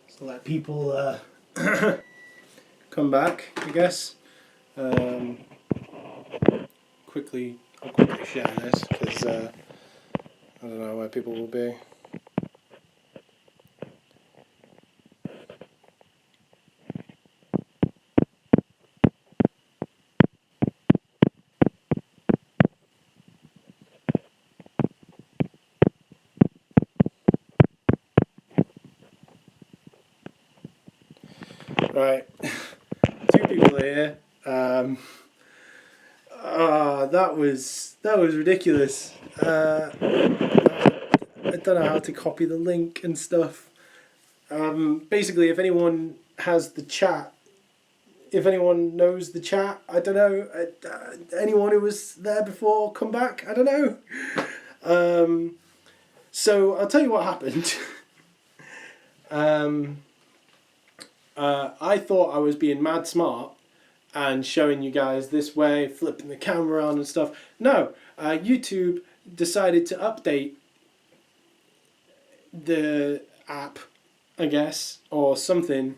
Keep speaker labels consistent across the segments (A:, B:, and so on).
A: So let people come back, I guess. I'll quickly share this because I don't know where people will be. Right, 2 people here. That was ridiculous. I don't know how to copy the link and stuff. Basically, if anyone has the chat, if anyone knows the chat, I don't know. Anyone who was there before, come back. I don't know. So I'll tell you what happened. I thought I was being mad smart and showing you guys this way, flipping the camera on and stuff. No, YouTube decided to update the app, I guess, or something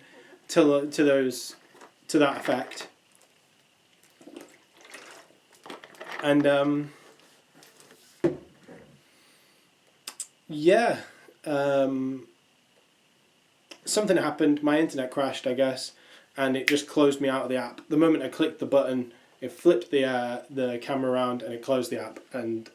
A: to that effect. And yeah, something happened. My internet crashed, I guess, and it just closed me out of the app. The moment I clicked the button, it flipped the camera around and it closed the app. And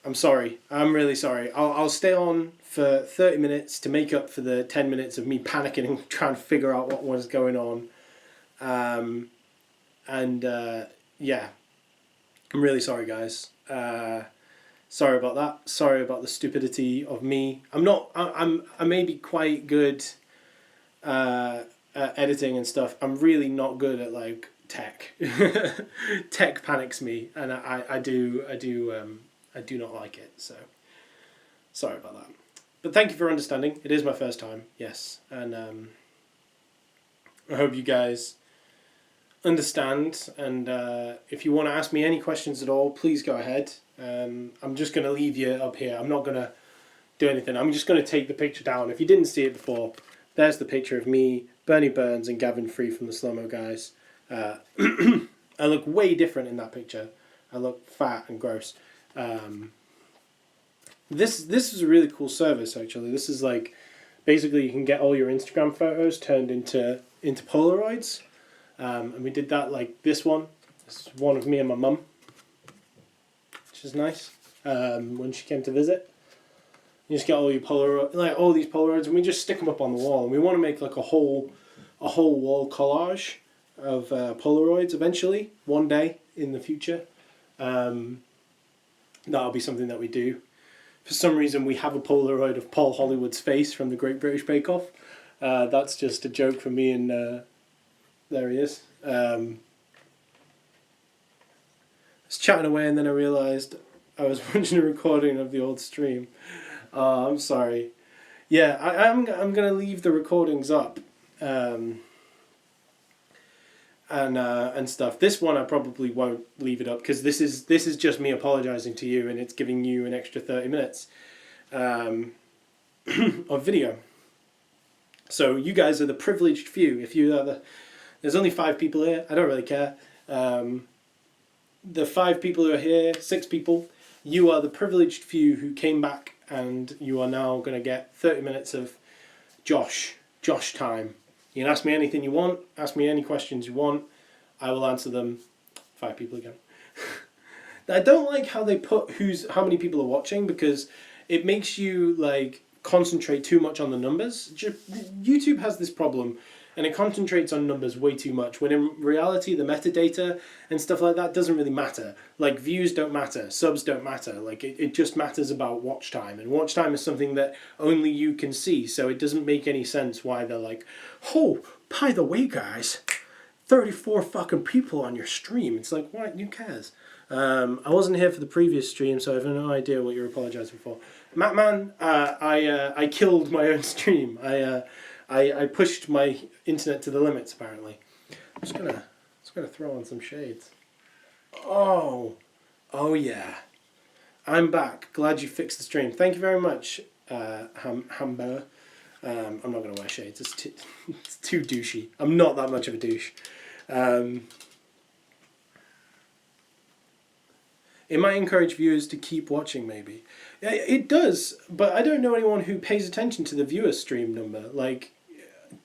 A: I'm sorry. I'm really sorry. I'll stay on for 30 minutes to make up for the 10 minutes of me panicking and trying to figure out what was going on. Yeah, I'm really sorry, guys. Sorry about that. Sorry about the stupidity of me. I may be quite good at editing and stuff. I'm really not good at like tech. Tech panics me, and I do not like it. So sorry about that. But thank you for understanding. It is my first time, yes, and I hope you guys understand. And if you want to ask me any questions at all, please go ahead. I'm just going to leave you up here. I'm not going to do anything. I'm just going to take the picture down. If you didn't see it before, there's the picture of me, Bernie Burns, and Gavin Free from the Slow Mo Guys. I look way different in that picture. I look fat and gross. This is a really cool service, actually. This is like, basically you can get all your Instagram photos turned into Polaroids. And we did that, like this one. This is one of me and my mum, which is nice. When she came to visit, you just get all your Polaroid, like all these Polaroids, and we just stick them up on the wall. And we want to make like a whole wall collage of Polaroids eventually, one day in the future. That'll be something that we do. For some reason, we have a Polaroid of Paul Hollywood's face from the Great British Bake Off. That's just a joke for me and there he is. I was chatting away and then I realised I was watching a recording of the old stream. I'm sorry. Yeah, I'm going to leave the recordings up and stuff. This one I probably won't leave it up because this is just me apologising to you, and it's giving you an extra 30 minutes of video. So you guys are the privileged few. If you are there's only 5 people here. I don't really care. The 5 people who are here, 6 people, you are the privileged few who came back, and you are now going to get 30 minutes of Josh time. You can ask me anything you want, ask me any questions you want, I will answer them. 5 people again. I don't like how they put how many people are watching, because it makes you like concentrate too much on the numbers. YouTube has this problem, and it concentrates on numbers way too much, when in reality the metadata and stuff like that doesn't really matter. Like views don't matter, subs don't matter, like it just matters about watch time, and watch time is something that only you can see, so it doesn't make any sense why they're like, oh, by the way guys, 34 fucking people on your stream. It's like, what, who cares? I wasn't here for the previous stream, so I have no idea what you're apologising for. Mattman, I killed my own stream. I pushed my internet to the limits, apparently. I'm just gonna throw on some shades. Oh yeah. I'm back. Glad you fixed the stream. Thank you very much, Hamber. I'm not going to wear shades. It's too douchey. I'm not that much of a douche. It might encourage viewers to keep watching, maybe. It does, but I don't know anyone who pays attention to the viewer stream number. Like,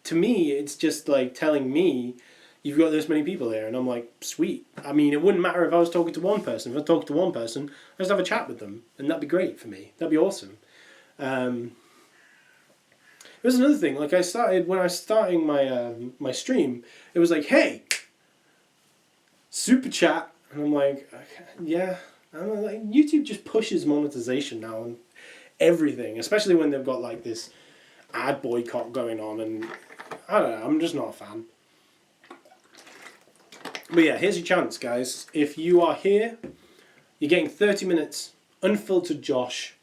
A: to me, it's just like telling me you've got this many people here, and I'm like, sweet. I mean, it wouldn't matter if I was talking to one person. If I was talking to one person, I'd just have a chat with them, and that'd be great for me. That'd be awesome. It was another thing. Like, when I was starting my my stream, it was like, hey, super chat, and I'm like, yeah. I'm like, YouTube just pushes monetization now on everything, especially when they've got like this ad boycott going on, and I don't know. I'm just not a fan. But yeah, here's your chance, guys. If you are here, you're getting 30 minutes, unfiltered Josh.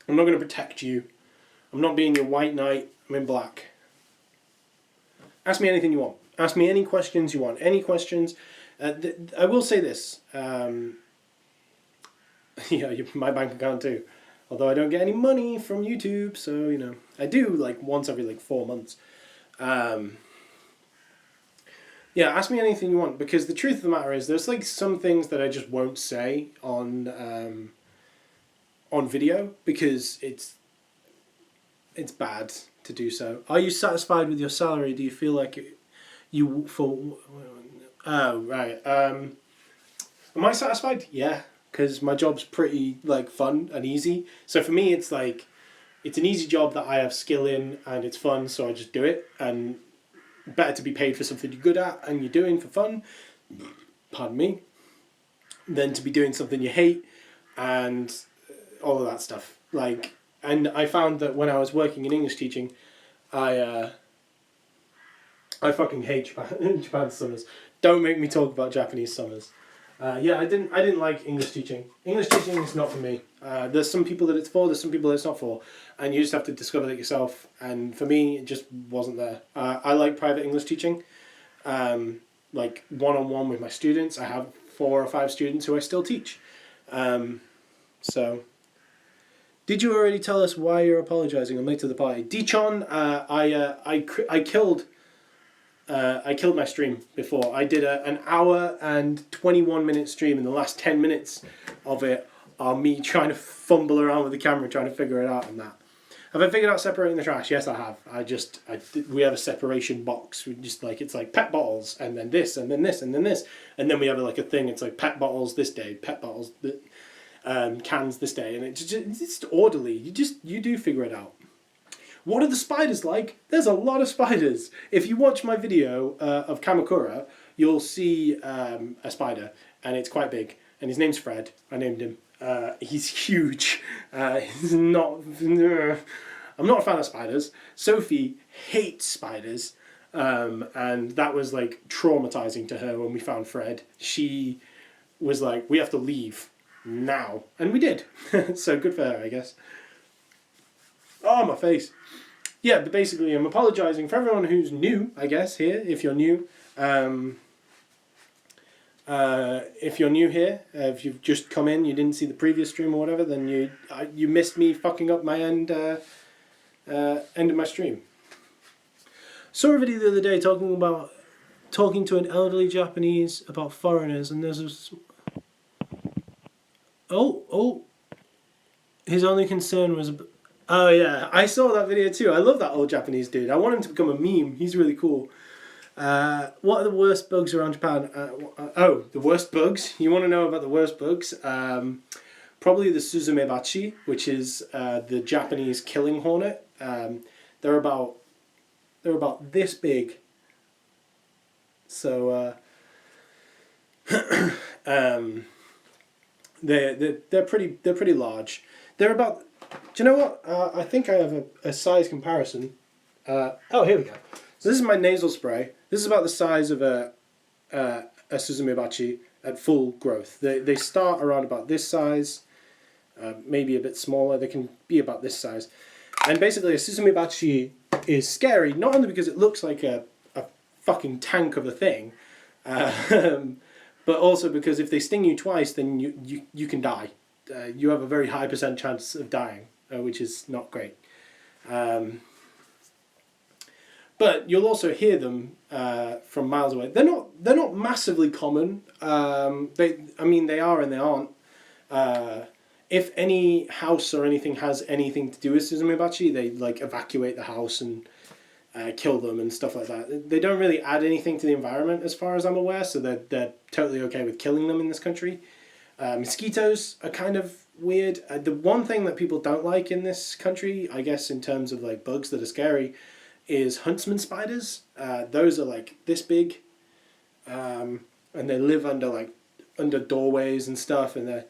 A: I'm not going to protect you. I'm not being your white knight. I'm in black. Ask me anything you want. Ask me any questions you want. Any questions. I will say this. Yeah, my bank account too. Although I don't get any money from YouTube, so, you know. I do, like, once every, like, 4 months. Yeah, ask me anything you want, because the truth of the matter is there's like some things that I just won't say on video because it's bad to do so. Are you satisfied with your salary? Do you feel like you for? Oh right. Am I satisfied? Yeah, because my job's pretty like fun and easy. So for me, it's like it's an easy job that I have skill in and it's fun, so I just do it. And better to be paid for something you're good at and you're doing for fun, pardon me, than to be doing something you hate and all of that stuff. Like, and I found that when I was working in English teaching, I fucking hate Japan's summers. Don't make me talk about Japanese summers. Yeah, I didn't like English teaching. English teaching is not for me. There's some people that it's for, there's some people that it's not for. And you just have to discover that yourself. And for me, it just wasn't there. I like private English teaching. Like one-on-one with my students. I have 4 or 5 students who I still teach. So, did you already tell us why you're apologising? I'm late to the party. Dichon, I killed my stream before. I did an hour and 21 minute stream, and the last 10 minutes of it are me trying to fumble around with the camera, trying to figure it out and that. Have I figured out separating the trash? Yes, I have. We have a separation box. We just like, it's like pet bottles, and then this, and then this, and then this. And then we have like a thing, it's like pet bottles this day, pet bottles, cans this day. And it's just orderly. You do figure it out. What are the spiders like? There's a lot of spiders. If you watch my video of Kamakura, you'll see a spider, and it's quite big. And his name's Fred. I named him. He's huge. He's not. I'm not a fan of spiders. Sophie hates spiders, and that was like traumatizing to her when we found Fred. She was like, "We have to leave now," and we did. So good for her, I guess. Oh, my face. Yeah, but basically I'm apologising for everyone who's new, I guess, here, if you're new. If you're new here, if you've just come in, you didn't see the previous stream or whatever, then you missed me fucking up my end of my stream. Saw a video the other day talking to an elderly Japanese about foreigners, and there's a... Oh, his only concern was... Oh yeah, I saw that video too. I love that old Japanese dude. I want him to become a meme. He's really cool. What are the worst bugs around Japan? The worst bugs? You want to know about the worst bugs? Probably the Suzumebachi, which is the Japanese killing hornet. They're about this big. So they're pretty large. They're about... Do you know what? I think I have a size comparison. Here we go. So this is my nasal spray. This is about the size of a Suzumebachi at full growth. They start around about this size, maybe a bit smaller. They can be about this size. And basically a Suzumebachi is scary, not only because it looks like a fucking tank of a thing, but also because if they sting you twice, then you can die. you have a very high % chance of dying, which is not great. But you'll also hear them from miles away. They're not massively common. They are and they aren't. If any house or anything has anything to do with Suzumibachi, they like evacuate the house and kill them and stuff like that. They don't really add anything to the environment as far as I'm aware, so they're totally okay with killing them in this country. Mosquitoes are kind of weird. The one thing that people don't like in this country, I guess in terms of like bugs that are scary, is huntsman spiders. Those are like this big, and they live under doorways and stuff, and they're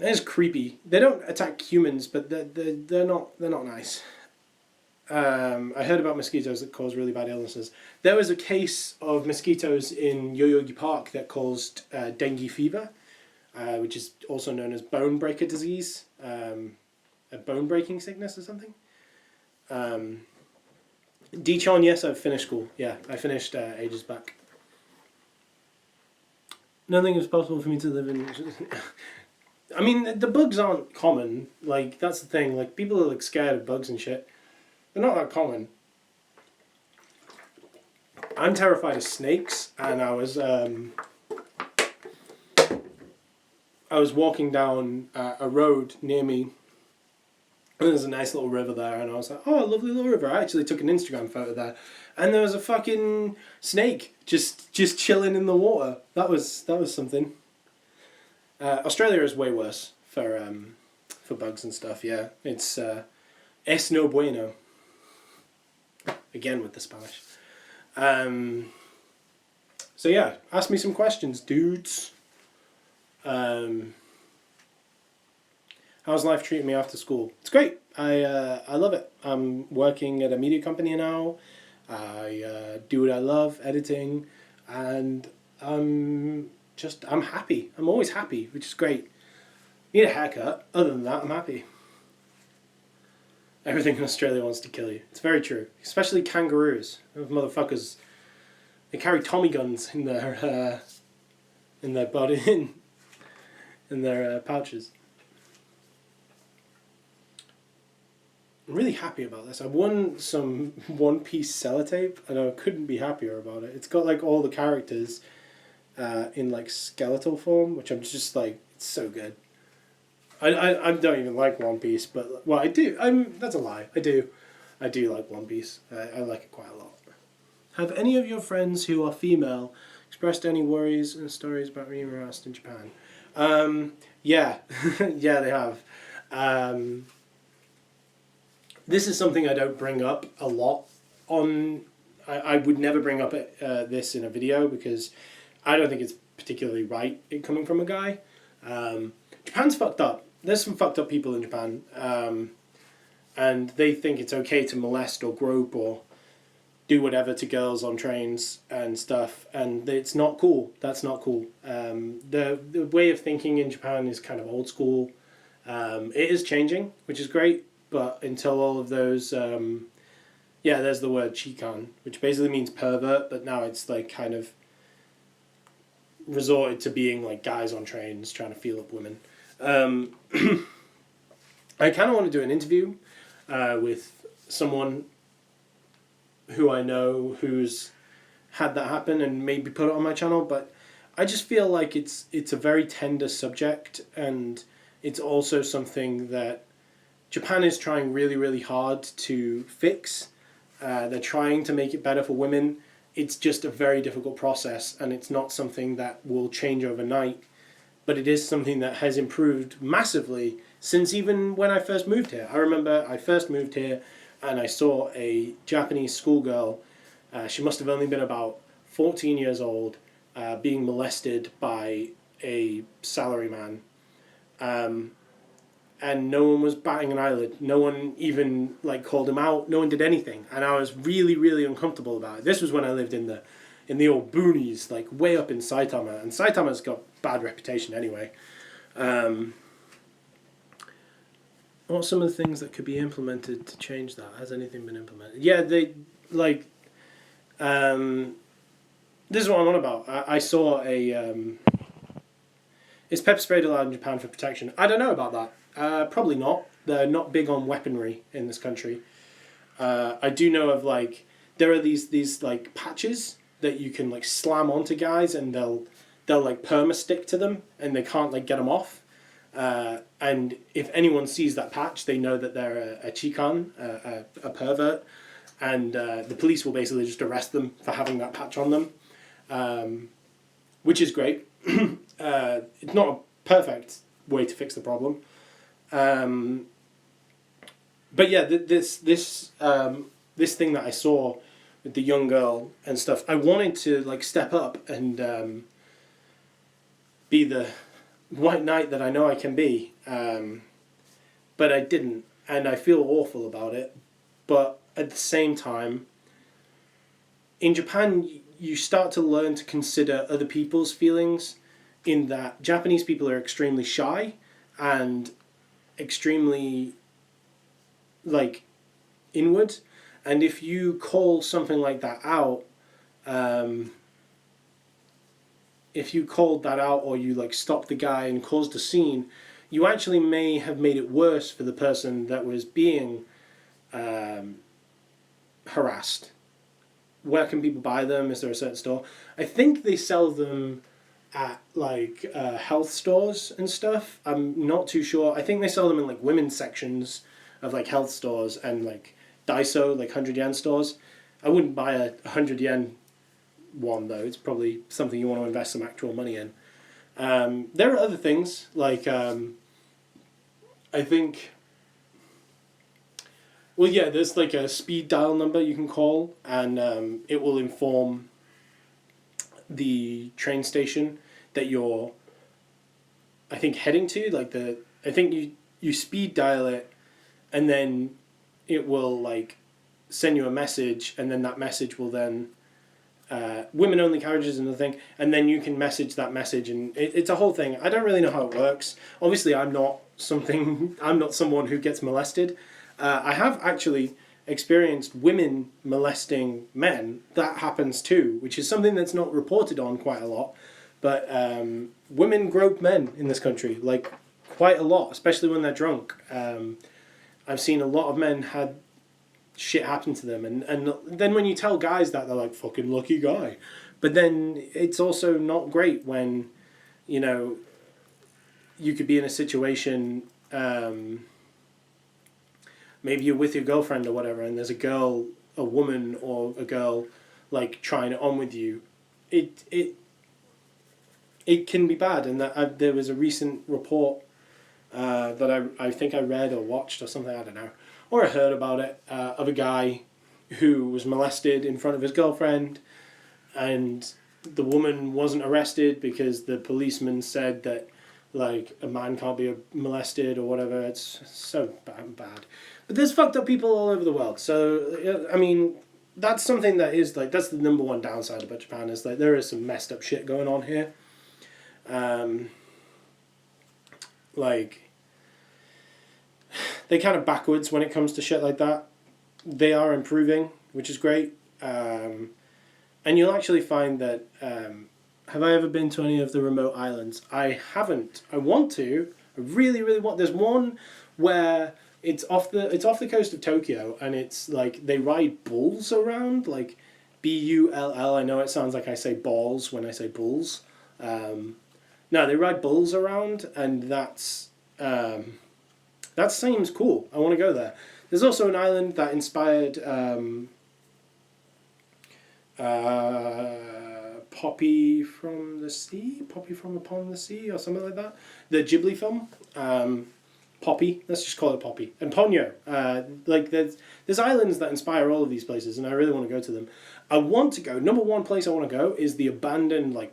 A: just creepy. They don't attack humans, but they're not nice. I heard about mosquitoes that cause really bad illnesses. There was a case of mosquitoes in Yoyogi Park that caused dengue fever, which is also known as bone breaker disease, a bone breaking sickness or something. Dichon, yes, I've finished school. Yeah, I finished ages back. Nothing is possible for me to live in. I mean, the bugs aren't common. Like, that's the thing. Like, people are like scared of bugs and shit. They're not that common. I'm terrified of snakes, and I was walking down a road near me. And there's a nice little river there, and I was like, oh, a lovely little river. I actually took an Instagram photo there. And there was a fucking snake just chilling in the water. That was something. Australia is way worse for bugs and stuff, yeah. It's es no bueno. Again with the Spanish. So yeah, ask me some questions, dudes. How's life treating me after school? It's great. I love it. I'm working at a media company now. I do what I love, editing, and I'm happy. I'm always happy, which is great. Need a haircut. Other than that, I'm happy. Everything in Australia wants to kill you. It's very true. Especially kangaroos. Those motherfuckers, they carry Tommy guns in their body, in their pouches. I'm really happy about this. I won some One Piece sellotape, and I couldn't be happier about it. It's got like all the characters in like skeletal form, which I'm just like, it's so good. I don't even like One Piece, but well, I do. That's a lie. I do like One Piece. I like it quite a lot. Have any of your friends who are female expressed any worries and stories about being harassed in Japan? Yeah, yeah, they have. This is something I don't bring up a lot on. I would never bring up this in a video because I don't think it's particularly right it coming from a guy. Japan's fucked up. There's some fucked up people in Japan, and they think it's okay to molest or grope or do whatever to girls on trains and stuff, and it's not cool. That's not cool. The way of thinking in Japan is kind of old school. It is changing, which is great, but until all of those, there's the word chikan, which basically means pervert, but now it's like kind of resorted to being like guys on trains trying to feel up women. I kind of want to do an interview with someone who I know who's had that happen and maybe put it on my channel, but I just feel like it's a very tender subject, and it's also something that Japan is trying really, really hard to fix. They're trying to make it better for women. It's just a very difficult process, and it's not something that will change overnight, but it is something that has improved massively since even when I first moved here. I remember I first moved here and I saw a Japanese schoolgirl, she must have only been about 14 years old, being molested by a salaryman. And no one was batting an eyelid. No one even like called him out. No one did anything. And I was really, really uncomfortable about it. This was when I lived in the old boonies, like way up in Saitama. And Saitama's got bad reputation anyway. What are some of the things that could be implemented to change that? Has anything been implemented? Yeah, they like. This is what I'm on about. I saw a. Is pepper spray allowed in Japan for protection? I don't know about that. Probably not. They're not big on weaponry in this country. I do know of like there are these like patches that you can like slam onto guys and they'll like perma stick to them and they can't like get them off. And if anyone sees that patch, they know that they're a chikan, a pervert, and the police will basically just arrest them for having that patch on them, which is great. It's not a perfect way to fix the problem. But yeah, this thing that I saw with the young girl and stuff, I wanted to like step up and be the white knight that I know I can be, but I didn't, and I feel awful about it. But at the same time, in Japan, you start to learn to consider other people's feelings, in that Japanese people are extremely shy and extremely like inward, and if you call something like that out, if you called that out or you like stopped the guy and caused a scene, you actually may have made it worse for the person that was being harassed. Where can people buy them? Is there a certain store? I think they sell them at like health stores and stuff. I'm not too sure. I think they sell them in like women's sections of like health stores and like Daiso, like 100 yen stores. I wouldn't buy a 100 yen one though. It's probably something you want to invest some actual money in. There are other things like I think, well, yeah, there's like a speed dial number you can call, and it will inform the train station that you're, I think, heading to. Like I think you speed dial it, and then it will like send you a message, and then that message will then women only carriages and the thing, and then you can message that message, and it's a whole thing. I don't really know how it works. Obviously, I'm not someone who gets molested. I have actually experienced women molesting men. That happens too, which is something that's not reported on quite a lot. But women grope men in this country, like quite a lot, especially when they're drunk. I've seen a lot of men had shit happen to them, and then when you tell guys that, they're like, fucking lucky guy. But then it's also not great when, you know, you could be in a situation, maybe you're with your girlfriend or whatever, and there's a woman or a girl like trying it on with you. It can be bad, and that there was a recent report that I think I read or watched or something, I don't know, or I heard about it, of a guy who was molested in front of his girlfriend, and the woman wasn't arrested because the policeman said that like a man can't be molested or whatever. It's so bad. But there's fucked up people all over the world. So I mean, that's something that is like, that's the number one downside about Japan, is like there is some messed up shit going on here. Like they kind of backwards when it comes to shit like that. They are improving, which is great. And you'll actually find that, have I ever been to any of the remote islands? I haven't. I want to. I really, really want. There's one where it's off the coast of Tokyo, and it's like they ride bulls around, like Bull. I know it sounds like I say balls when I say bulls. No, they ride bulls around, and that seems cool. I want to go there. There's also an island that inspired Poppy from Upon the Sea, or something like that. The Ghibli film, Poppy. Let's just call it Poppy. And Ponyo. Like there's islands that inspire all of these places, and I really want to go to them. I want to go. Number one place I want to go is the abandoned like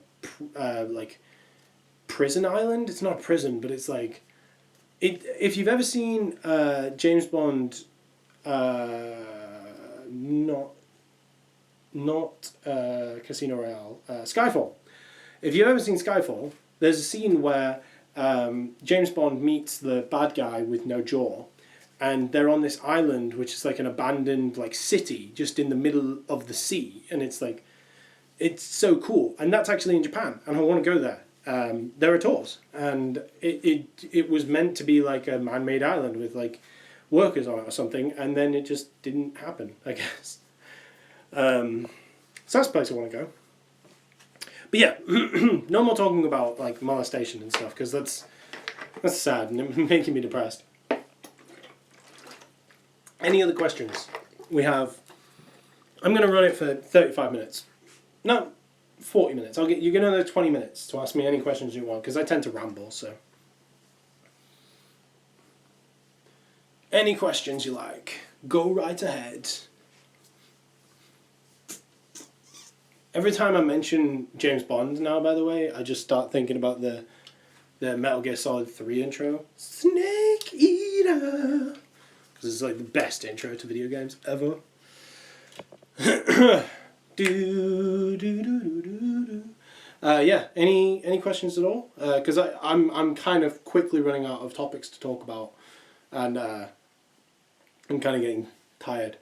A: prison island. It's not a prison, but it's like it. If you've ever seen James Bond, not Casino Royale, Skyfall. If you've ever seen Skyfall, there's a scene where James Bond meets the bad guy with no jaw, and they're on this island which is like an abandoned like city just in the middle of the sea, and it's like, it's so cool. And that's actually in Japan, and I want to go there. there are tours, and it was meant to be like a man-made island with like workers on it or something, and then it just didn't happen, I guess. So that's a place I want to go. But yeah, no more talking about like molestation and stuff, because that's sad and making me depressed. Any other questions? We have. I'm going to run it for 35 minutes. No, 40 minutes. You get another 20 minutes to ask me any questions you want, because I tend to ramble. So, any questions you like, go right ahead. Every time I mention James Bond now, by the way, I just start thinking about the Metal Gear Solid 3 intro. Snake Eater! Because it's like the best intro to video games ever. Yeah, any questions at all? Because I'm kind of quickly running out of topics to talk about. And I'm kind of getting tired.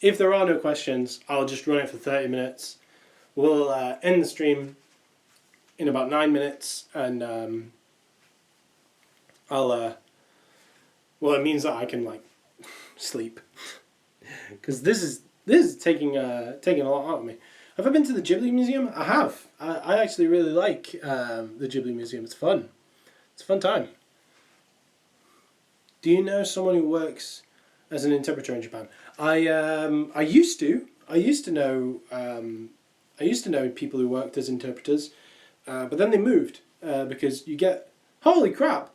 A: If there are no questions, I'll just run it for 30 minutes. We'll end the stream in about 9 minutes, and well, it means that I can like sleep, because this is taking a lot out of me. Have I been to the Ghibli Museum? I have. I actually really like the Ghibli Museum. It's fun. It's a fun time. Do you know someone who works as an interpreter in Japan? I used to know people who worked as interpreters, but then they moved because you get, holy crap,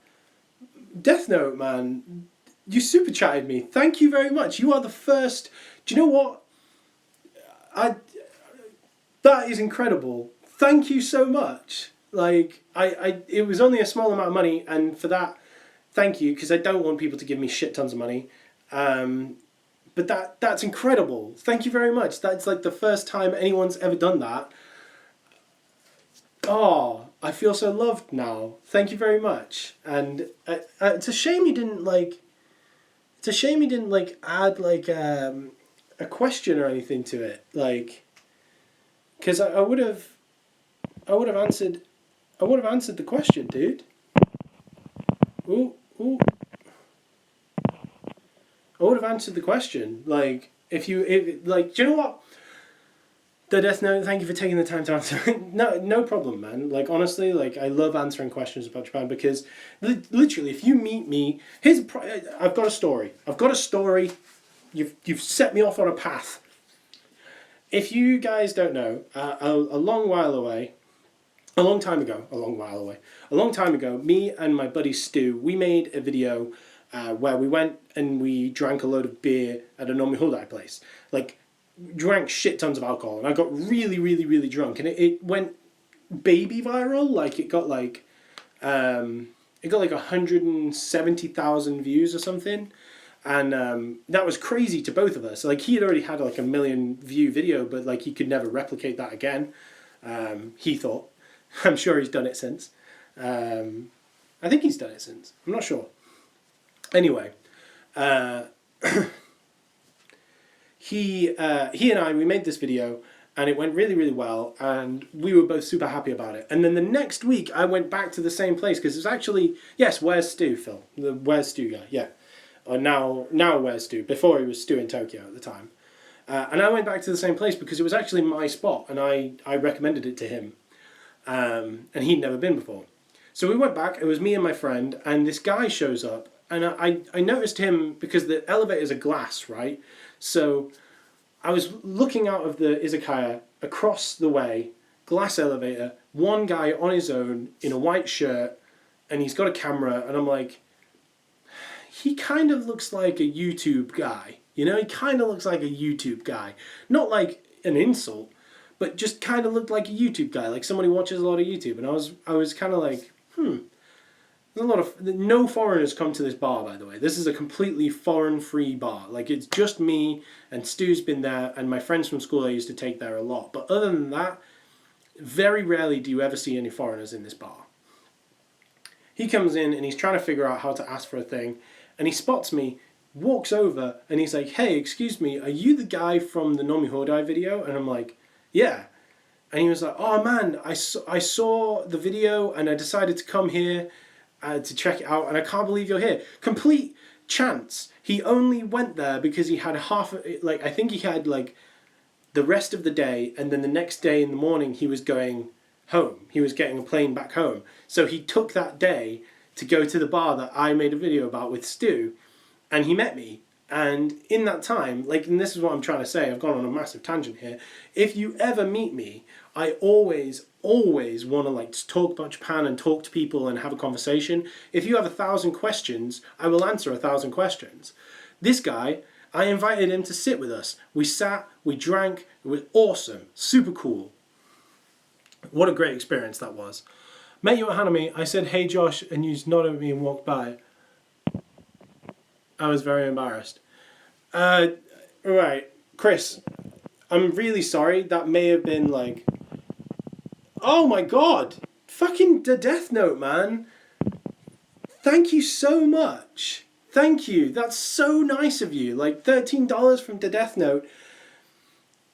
A: Death Note man, you super chatted me. Thank you very much. You are the first. Do you know what? That is incredible. Thank you so much. Like it was only a small amount of money, and for that, thank you, because I don't want people to give me shit tons of money. But that's incredible. Thank you very much. That's like the first time anyone's ever done that. Oh, I feel so loved now. Thank you very much. And it's a shame you didn't like. It's a shame you didn't like add like a question or anything to it, like, because I would have answered the question, dude. Ooh. I would have answered the question. Like, if do you know what? The Death Note, thank you for taking the time to answer. No problem, man. Like, honestly, like, I love answering questions about Japan, because literally, if you meet me, I've got a story. You've set me off on a path. If you guys don't know, a long time ago, me and my buddy Stu, we made a video where we went and we drank a load of beer at a Nomihodai place. Like, drank shit tons of alcohol, and I got really, really, really drunk, and it went baby viral. Like, it got like 170,000 views or something, and that was crazy to both of us. Like, he had already had like a 1 million view video, but like he could never replicate that again. He thought. I'm sure he's done it since. I think he's done it since. I'm not sure. Anyway, he and I, we made this video, and it went really, really well, and we were both super happy about it. And then the next week, I went back to the same place, because it was actually, yes, Where's Stu, Phil? The Where's Stu guy, yeah. Or now Where's Stu, before he was Stu in Tokyo at the time. And I went back to the same place because it was actually my spot, and I recommended it to him. And he'd never been before. So we went back, it was me and my friend, and this guy shows up, and I noticed him because the elevators are glass, right? So I was looking out of the izakaya across the way, glass elevator, one guy on his own in a white shirt, and he's got a camera, and I'm like, he kind of looks like a YouTube guy. You know, he kind of looks like a YouTube guy. Not like an insult, but just kind of looked like a YouTube guy, like somebody who watches a lot of YouTube. And I was kind of like, There's a lot of, no foreigners come to this bar, by the way. This is a completely foreign-free bar. Like, it's just me, and Stu's been there, and my friends from school I used to take there a lot. But other than that, very rarely do you ever see any foreigners in this bar. He comes in, and he's trying to figure out how to ask for a thing, and he spots me, walks over, and he's like, hey, excuse me, are you the guy from the Nomihodai video? And I'm like, yeah. And he was like, oh man, I saw the video and I decided to come here to check it out, and I can't believe you're here. Complete chance. He only went there because he had I think he had like the rest of the day, and then the next day in the morning he was going home. He was getting a plane back home. So he took that day to go to the bar that I made a video about with Stu, and he met me. And in that time, like, and this is what I'm trying to say, I've gone on a massive tangent here. If you ever meet me, I always want to like talk about Japan and talk to people and have a conversation. If you have 1,000 questions, I will answer 1,000 questions. This guy, I invited him to sit with us. We sat, we drank, it was awesome, super cool. What a great experience that was. Met you at Hanami, I said, hey Josh, and you nodded at me and walked by. I was very embarrassed. Right, Chris, I'm really sorry. That may have been like... Oh my god! Fucking the Death Note, man! Thank you so much. Thank you. That's so nice of you. Like, $13 from the Death Note.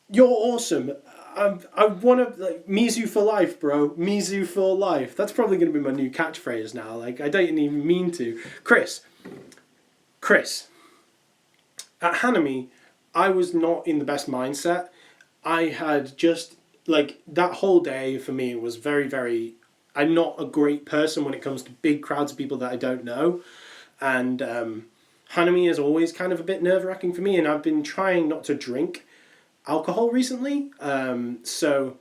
A: You're awesome. I want to, like, Mizu for life, bro. Mizu for life. That's probably going to be my new catchphrase now. Like, I don't even mean to. Chris. At Hanami, I was not in the best mindset. I had just, like, that whole day for me was very, very... I'm not a great person when it comes to big crowds of people that I don't know. And Hanami is always kind of a bit nerve-wracking for me, and I've been trying not to drink alcohol recently. So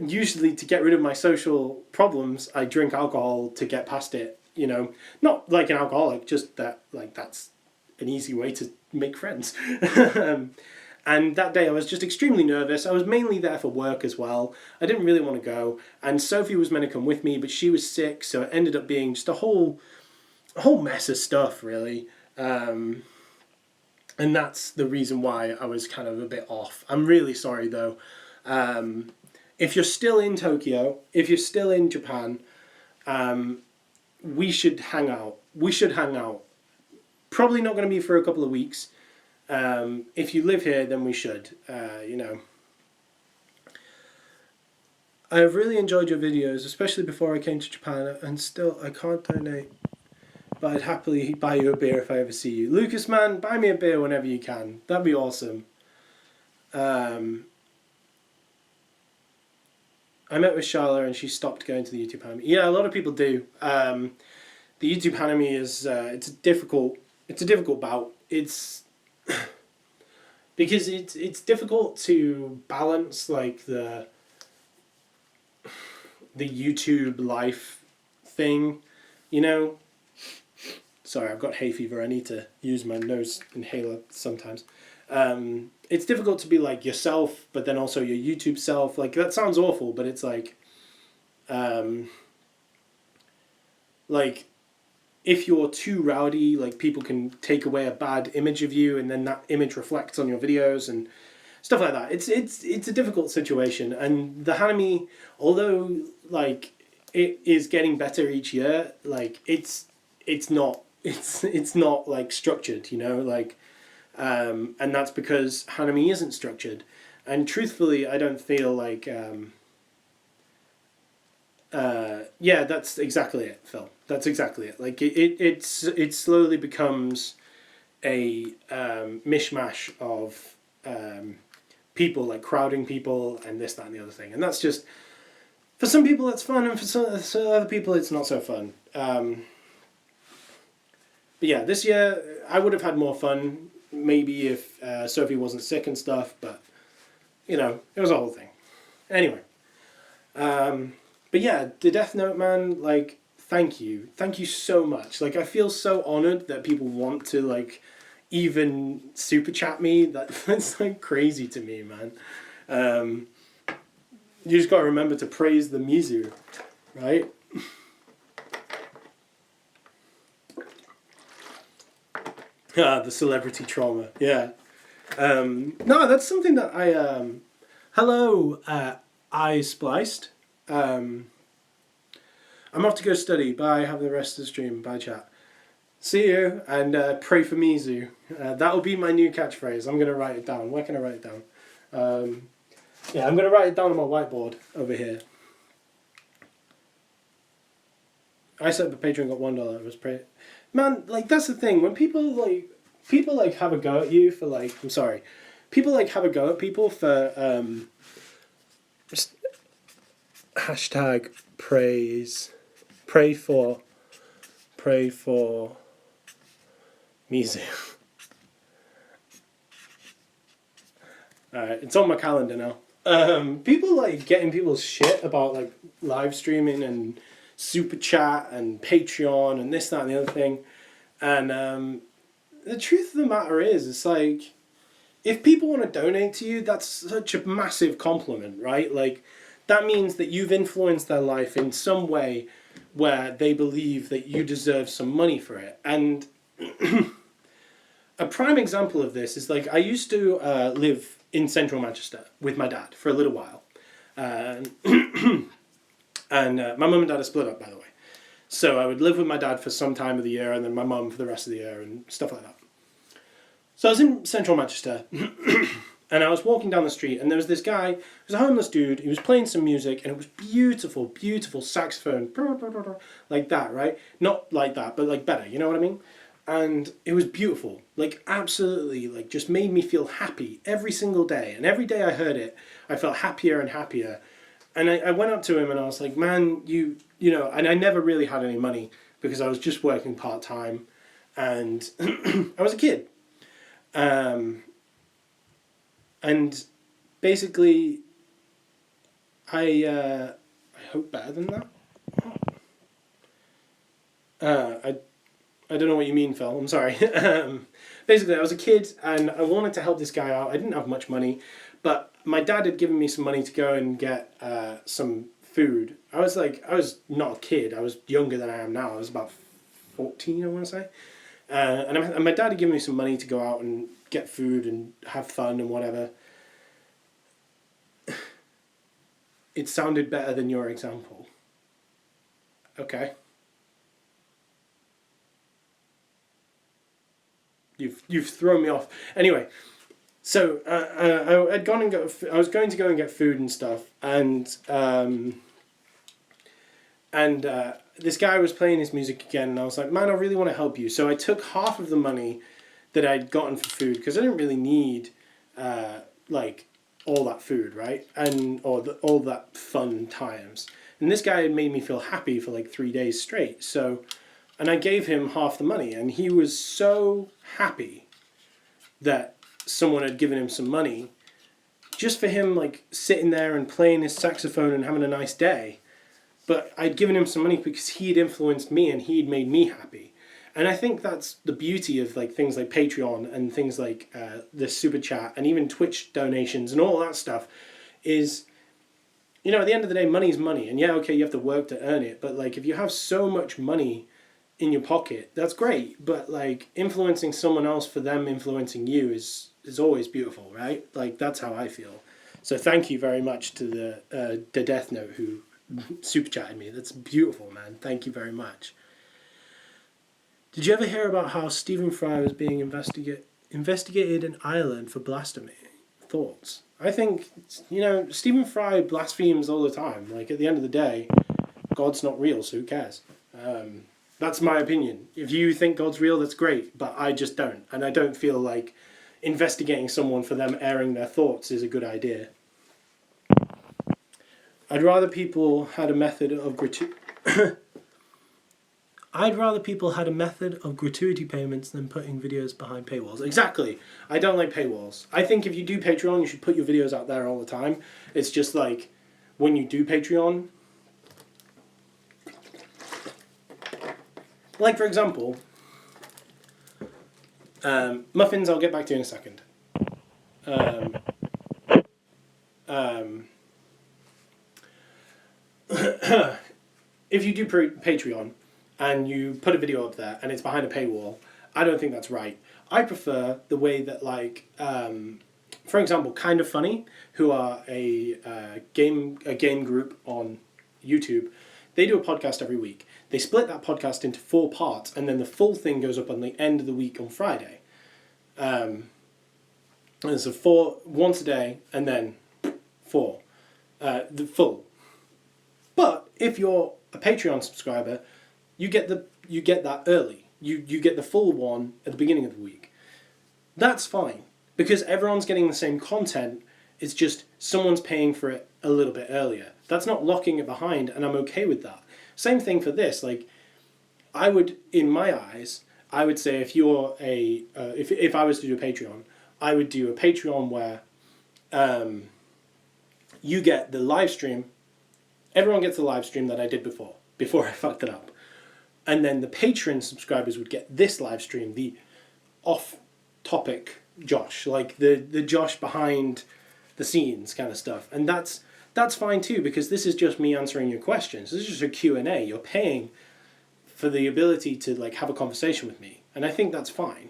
A: usually to get rid of my social problems, I drink alcohol to get past it, you know. Not like an alcoholic, just that, like, that's an easy way to make friends. And that day I was just extremely nervous. I was mainly there for work as well. I didn't really want to go. And Sophie was meant to come with me, but she was sick, so it ended up being just a whole mess of stuff, really. And that's the reason why I was kind of a bit off. I'm really sorry, though. If you're still in Tokyo, if you're still in Japan, we should hang out. Probably not going to be for a couple of weeks. If you live here, then we should, you know. I have really enjoyed your videos, especially before I came to Japan, and still I can't donate, but I'd happily buy you a beer if I ever see you. Lucas, man, buy me a beer whenever you can. That'd be awesome. I met with Charlotte and she stopped going to the YouTube Hanami. Yeah, a lot of people do. The YouTube Hanami is, it's a difficult bout. It's... because it's difficult to balance, like, the YouTube life thing, you know. Sorry, I've got hay fever. I need to use my nose inhaler sometimes. It's difficult to be like yourself, but then also your YouTube self. Like, that sounds awful, but it's like if you're too rowdy, like, people can take away a bad image of you, and then that image reflects on your videos and stuff like that. It's a difficult situation, and the Hanami, although, like, it is getting better each year, like, it's not like structured, you know, like, and that's because Hanami isn't structured, and truthfully, I don't feel like yeah, that's exactly it, Phil. That's exactly it. Like, it slowly becomes a mishmash of people, like, crowding people and this, that, and the other thing. And that's just, for some people it's fun, and for some other people it's not so fun. But yeah, this year I would have had more fun, maybe if Sophie wasn't sick and stuff, but, you know, it was a whole thing. Anyway. But yeah, the Death Note, man, like, thank you. Thank you so much. Like, I feel so honoured that people want to, like, even super chat me. That's, like, crazy to me, man. You just got to remember to praise the Mizu, right? The celebrity trauma, yeah. No, that's something that I... hello, I Spliced. I'm off to go study. Bye. Have the rest of the stream. Bye, chat. See you, and pray for Mizu. That'll be my new catchphrase. I'm going to write it down. Where can I write it down? Yeah, I'm going to write it down on my whiteboard over here. I said the Patreon got $1. It was pretty... Man, like, that's the thing. When people have a go at you for, like... I'm sorry. People, like, have a go at people for, just hashtag praise... Pray for music. Alright, it's on my calendar now. People, like, getting people's shit about, like, live streaming and super chat and Patreon and this, that, and the other thing. And the truth of the matter is, it's like, if people want to donate to you, that's such a massive compliment, right? Like, that means that you've influenced their life in some way where they believe that you deserve some money for it. And a prime example of this is, like, I used to live in central Manchester with my dad for a little while. And my mum and dad are split up, by the way. So I would live with my dad for some time of the year and then my mum for the rest of the year and stuff like that. So I was in central Manchester and I was walking down the street and there was this guy, he was a homeless dude, he was playing some music and it was beautiful, beautiful saxophone, like that, right? Not like that, but like better, you know what I mean? And it was beautiful, like absolutely, like just made me feel happy every single day. And every day I heard it, I felt happier and happier. And I went up to him and I was like, man, you know, and I never really had any money because I was just working part-time and I was a kid. And basically, I hope better than that. I don't know what you mean, Phil. I'm sorry. Basically, I was a kid and I wanted to help this guy out. I didn't have much money, but my dad had given me some money to go and get some food. I was not a kid. I was younger than I am now. I was about 14, I want to say. And my dad had given me some money to go out and get food and have fun and whatever. It sounded better than your example. Okay. You've thrown me off. Anyway, so I was going to go and get food and stuff, and this guy was playing his music again, and I was like, man, I really want to help you. So I took half of the money that I'd gotten for food because I didn't really need like all that food, right? And all that fun times. And this guy had made me feel happy for like 3 days straight. And I gave him half the money, and he was so happy that someone had given him some money just for him, like, sitting there and playing his saxophone and having a nice day. But I'd given him some money because he'd influenced me and he'd made me happy. And I think that's the beauty of, like, things like Patreon and things like the Super Chat and even Twitch donations and all that stuff is, you know, at the end of the day, money's money. And yeah, okay, you have to work to earn it. But, like, if you have so much money in your pocket, that's great, but like influencing someone else for them influencing you is always beautiful, right? Like that's how I feel. So thank you very much to the Death Note who super chatted me. That's beautiful, man. Thank you very much. Did you ever hear about how Stephen Fry was being investigated in Ireland for blasphemy? Thoughts? I think, you know, Stephen Fry blasphemes all the time. Like at the end of the day, God's not real, so who cares? That's my opinion. If you think God's real, that's great, but I just don't. And I don't feel like investigating someone for them airing their thoughts is a good idea. I'd rather people had a method of gratuity payments than putting videos behind paywalls. Exactly. I don't like paywalls. I think if you do Patreon, you should put your videos out there all the time. It's just like when you do Patreon, like, for example, muffins, I'll get back to you in a second. If you do Patreon and you put a video up there and it's behind a paywall, I don't think that's right. I prefer the way that, like, for example, Kind of Funny, who are a game group on YouTube, they do a podcast every week. They split that podcast into 4 parts, and then the full thing goes up on the end of the week on Friday. And so once a day, and then for the full. But if you're a Patreon subscriber, you get that early. You get the full one at the beginning of the week. That's fine, because everyone's getting the same content. It's just someone's paying for it a little bit earlier. That's not locking it behind, and I'm okay with that. Same thing for this. Like, I would, in my eyes, I would say if you're if I was to do a Patreon, I would do a Patreon where you get the live stream. Everyone gets the live stream that I did before I fucked it up. And then the Patreon subscribers would get this live stream, the off-topic Josh, like the Josh behind the scenes kind of stuff. And that's fine too, because this is just me answering your questions. This is just a Q&A. You're paying for the ability to like have a conversation with me. And I think that's fine.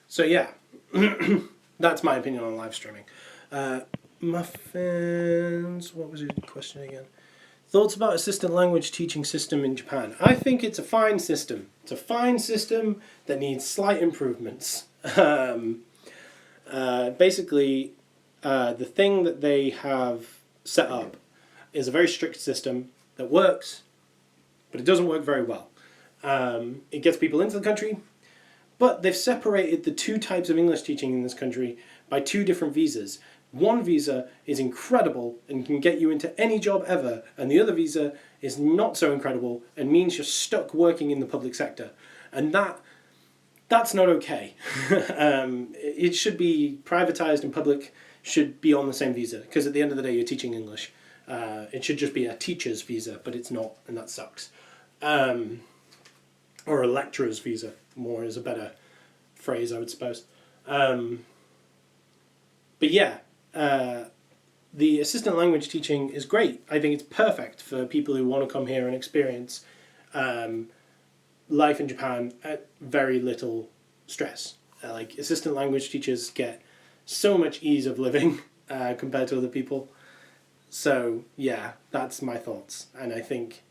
A: So yeah, that's my opinion on live streaming. Muffins, what was your question again? Thoughts about assistant language teaching system in Japan? I think it's a fine system. It's a fine system that needs slight improvements. Basically, the thing that they have set up is a very strict system that works, but it doesn't work very well. It gets people into the country, but they've separated the two types of English teaching in this country by two different visas. One visa is incredible and can get you into any job ever, and the other visa is not so incredible and means you're stuck working in the public sector. And that's not okay. It should be privatized, and public should be on the same visa, because at the end of the day you're teaching English. It should just be a teacher's visa, but it's not, and that sucks. Or a lecturer's visa, more is a better phrase, I would suppose. But yeah, the assistant language teaching is great. I think it's perfect for people who want to come here and experience life in Japan at very little stress. Like, assistant language teachers get so much ease of living compared to other people. So yeah, that's my thoughts. And I think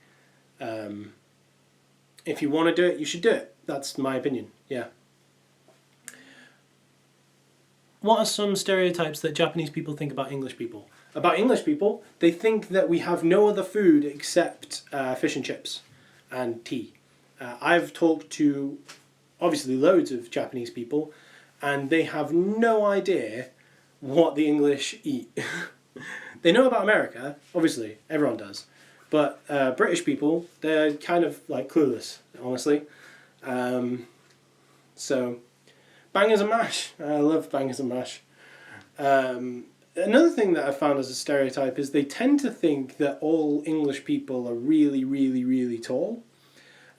A: if you want to do it, you should do it. That's my opinion, yeah. What are some stereotypes that Japanese people think about English people? About English people, they think that we have no other food except fish and chips and tea. I've talked to, obviously, loads of Japanese people, and they have no idea what the English eat. They know about America, obviously, everyone does. But British people, they're kind of like clueless, honestly. So, bangers and mash. I love bangers and mash. Another thing that I found as a stereotype is they tend to think that all English people are really, really, really tall.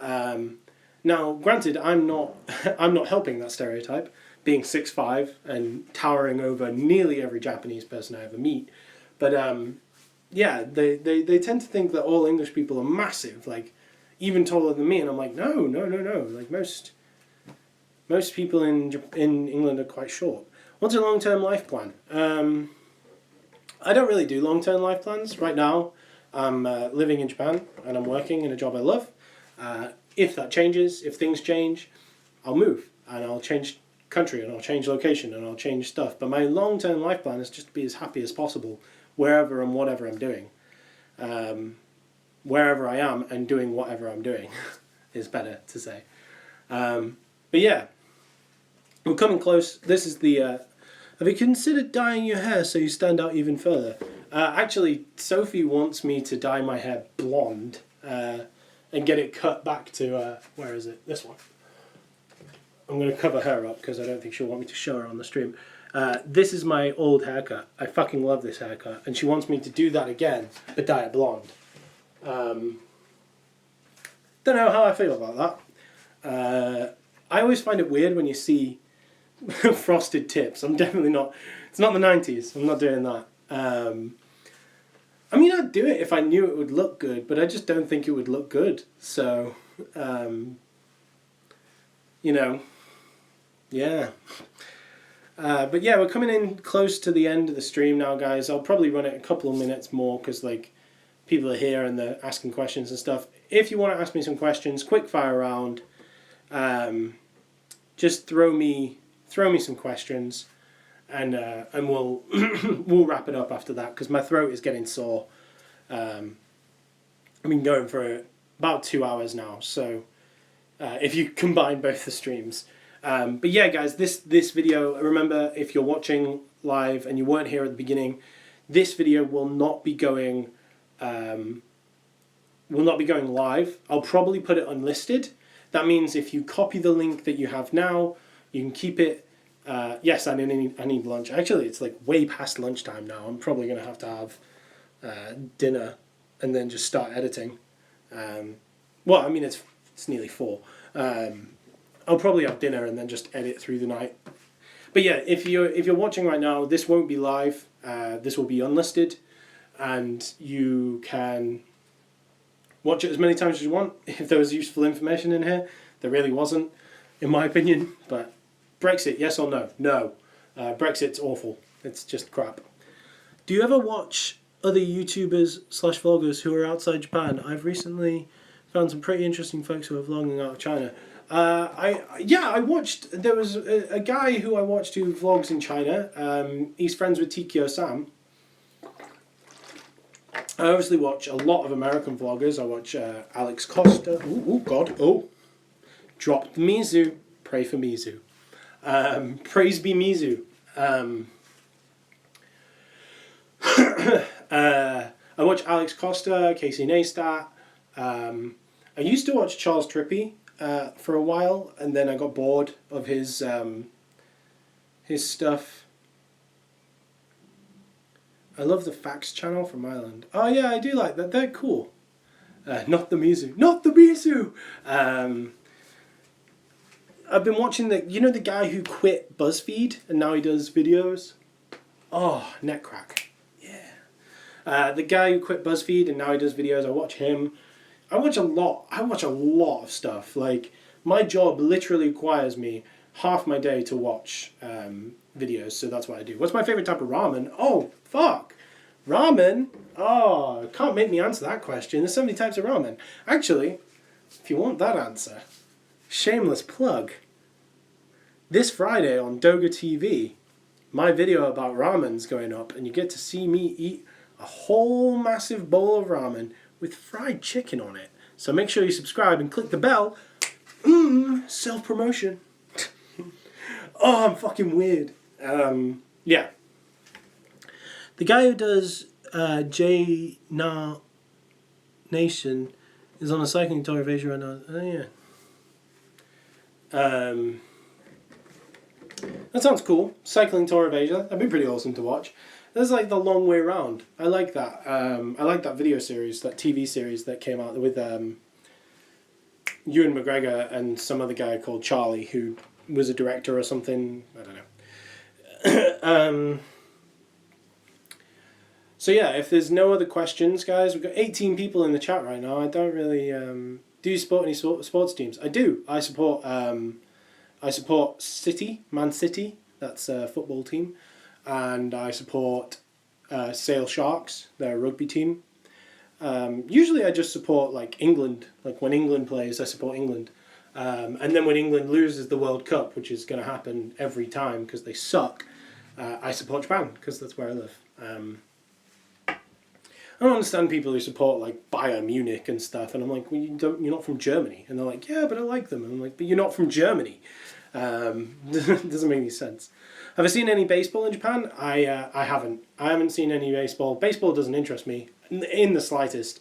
A: Now, granted, I'm not helping that stereotype, being 6'5" and towering over nearly every Japanese person I ever meet. But yeah, they tend to think that all English people are massive, like even taller than me, and I'm like, no. Like most people in England are quite short. What's a long-term life plan? I don't really do long-term life plans right now. I'm living in Japan and I'm working in a job I love. If that changes, if things change, I'll move and I'll change country and I'll change location and I'll change stuff. But my long-term life plan is just to be as happy as possible wherever and whatever I'm doing. Wherever I am and doing whatever I'm doing is better to say. But yeah, we're coming close. This is the... have you considered dyeing your hair so you stand out even further? Actually, Sophie wants me to dye my hair blonde and get it cut back to... where is it? This one. I'm going to cover her up because I don't think she'll want me to show her on the stream. This is my old haircut. I fucking love this haircut. And she wants me to do that again, but dye it blonde. Don't know how I feel about that. I always find it weird when you see frosted tips. I'm definitely not... It's not the 90s. I'm not doing that. I mean, I'd do it if I knew it would look good, but I just don't think it would look good. So, you know, yeah. But yeah, we're coming in close to the end of the stream now, guys. I'll probably run it a couple of minutes more because, like, people are here and they're asking questions and stuff. If you want to ask me some questions, quick fire round. Just throw me some questions, and we'll we'll wrap it up after that because my throat is getting sore. I've been going for about 2 hours now, so if you combine both the streams. But yeah, guys, this video, remember, if you're watching live and you weren't here at the beginning, this video will not be going live. I'll probably put it unlisted. That means if you copy the link that you have now, you can keep it. Yes, I need lunch. Actually, it's like way past lunchtime now. I'm probably going to have dinner and then just start editing. Well, I mean, it's nearly 4. I'll probably have dinner and then just edit through the night. But yeah, if you're watching right now, this won't be live. This will be unlisted, and you can watch it as many times as you want. If there was useful information in here, there really wasn't, in my opinion. But Brexit, yes or no? No. Brexit's awful. It's just crap. Do you ever watch other YouTubers/vloggers who are outside Japan? I've recently found some pretty interesting folks who are vlogging out of China. I watched. There was a guy who I watched who vlogs in China. He's friends with Tikio Sam. I obviously watch a lot of American vloggers. I watch Alex Costa. Oh God! Oh, dropped Mizu. Pray for Mizu. Praise be Mizu. I watch Alex Costa, Casey Neistat. I used to watch Charles Trippy for a while, and then I got bored of his stuff. I love the Facts channel from Ireland. Oh yeah, I do like that. They're cool. Not the Mizu. Not the Mizu! I've been watching the guy who quit BuzzFeed and now he does videos? Oh, neck crack. Yeah. The guy who quit BuzzFeed and now he does videos, I watch him. I watch a lot of stuff. Like, my job literally requires me half my day to watch videos, so that's what I do. What's my favorite type of ramen? Oh, fuck. Ramen? Oh, can't make me answer that question. There's so many types of ramen. Actually, if you want that answer, shameless plug. This Friday on Doga TV, my video about ramen's going up, and you get to see me eat a whole massive bowl of ramen with fried chicken on it. So make sure you subscribe and click the bell. Self-promotion. Oh, I'm fucking weird. Yeah. The guy who does J Na Nation is on a cycling tour of Asia right now. Oh, yeah. That sounds cool. Cycling tour of Asia. That'd be pretty awesome to watch. That's like the long way round. I like that. I like that video series, that TV series that came out with Ewan McGregor and some other guy called Charlie who was a director or something. I don't know. So yeah, if there's no other questions, guys, we've got 18 people in the chat right now. I don't really... do you support any sports teams? I do. I support City, Man City. That's a football team. And I support Sale Sharks. They're a rugby team. Usually I just support like England. Like when England plays, I support England. And then when England loses the World Cup, which is going to happen every time because they suck, I support Japan because that's where I live. I don't understand people who support like Bayern Munich and stuff, and I'm like, well, you're not from Germany, and they're like, yeah, but I like them, and I'm like, but you're not from Germany. Doesn't make any sense. Have I seen any baseball in Japan? I haven't. I haven't seen any baseball. Baseball doesn't interest me in the slightest.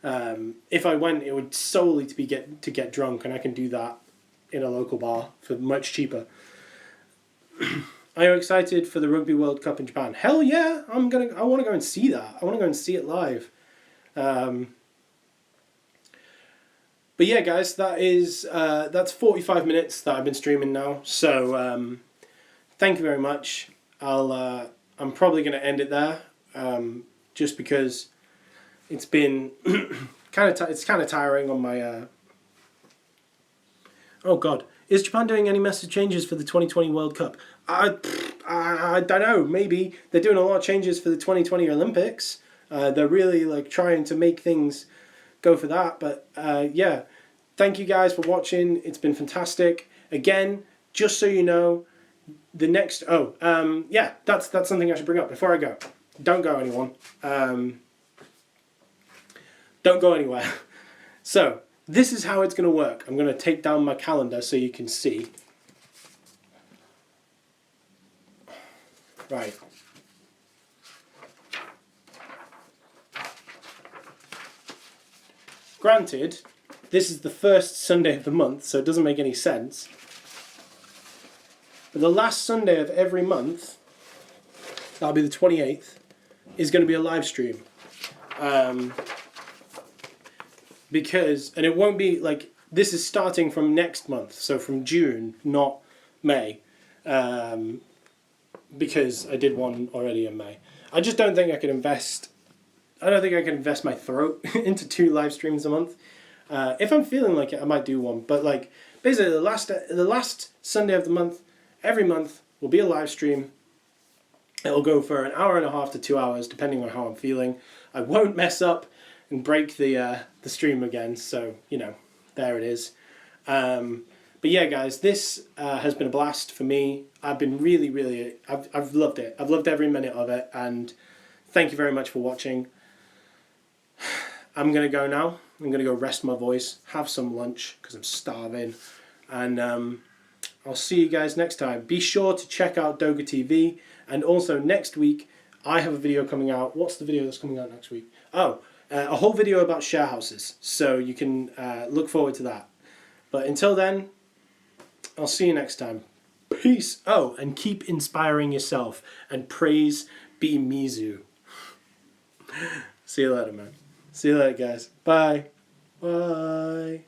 A: If I went, it would solely to get drunk, and I can do that in a local bar for much cheaper. Are you excited for the Rugby World Cup in Japan? Hell yeah! I want to go and see that. I want to go and see it live. But yeah, guys, that's 45 minutes that I've been streaming now. So thank you very much. I'm probably going to end it there, just because it's been kind of tiring on my. Oh God. Is Japan doing any massive changes for the 2020 World Cup? I don't know. Maybe they're doing a lot of changes for the 2020 Olympics. They're really like trying to make things go for that. But yeah, thank you guys for watching. It's been fantastic. Again, just so you know, the next yeah, that's something I should bring up before I go. Don't go anyone. Don't go anywhere. So this is how it's going to work. I'm going to take down my calendar so you can see. Right. Granted, this is the first Sunday of the month, so it doesn't make any sense. But the last Sunday of every month, that'll be the 28th, is going to be a live stream. Because, and it won't be like, this is starting from next month, so from June, not May. Because I did one already in May. I just don't think I can invest, I don't think I can invest my throat into 2 live streams a month. If I'm feeling like it, I might do one. But like, basically the last Sunday of the month, every month, will be a live stream. It'll go for an hour and a half to 2 hours, depending on how I'm feeling. I won't mess up and break the stream again, so, you know, there it is. But yeah, guys, this has been a blast for me. I've been really, I've loved it. I've loved every minute of it, and thank you very much for watching. I'm going to go now. I'm going to go rest my voice, have some lunch, because I'm starving, and I'll see you guys next time. Be sure to check out Doga TV, and also next week, I have a video coming out. What's the video that's coming out next week? Oh, a whole video about share houses, so you can look forward to that. But until then, I'll see you next time. Peace. Oh, and keep inspiring yourself, and praise be Mizu. See you later, man. See you later, guys. Bye. Bye.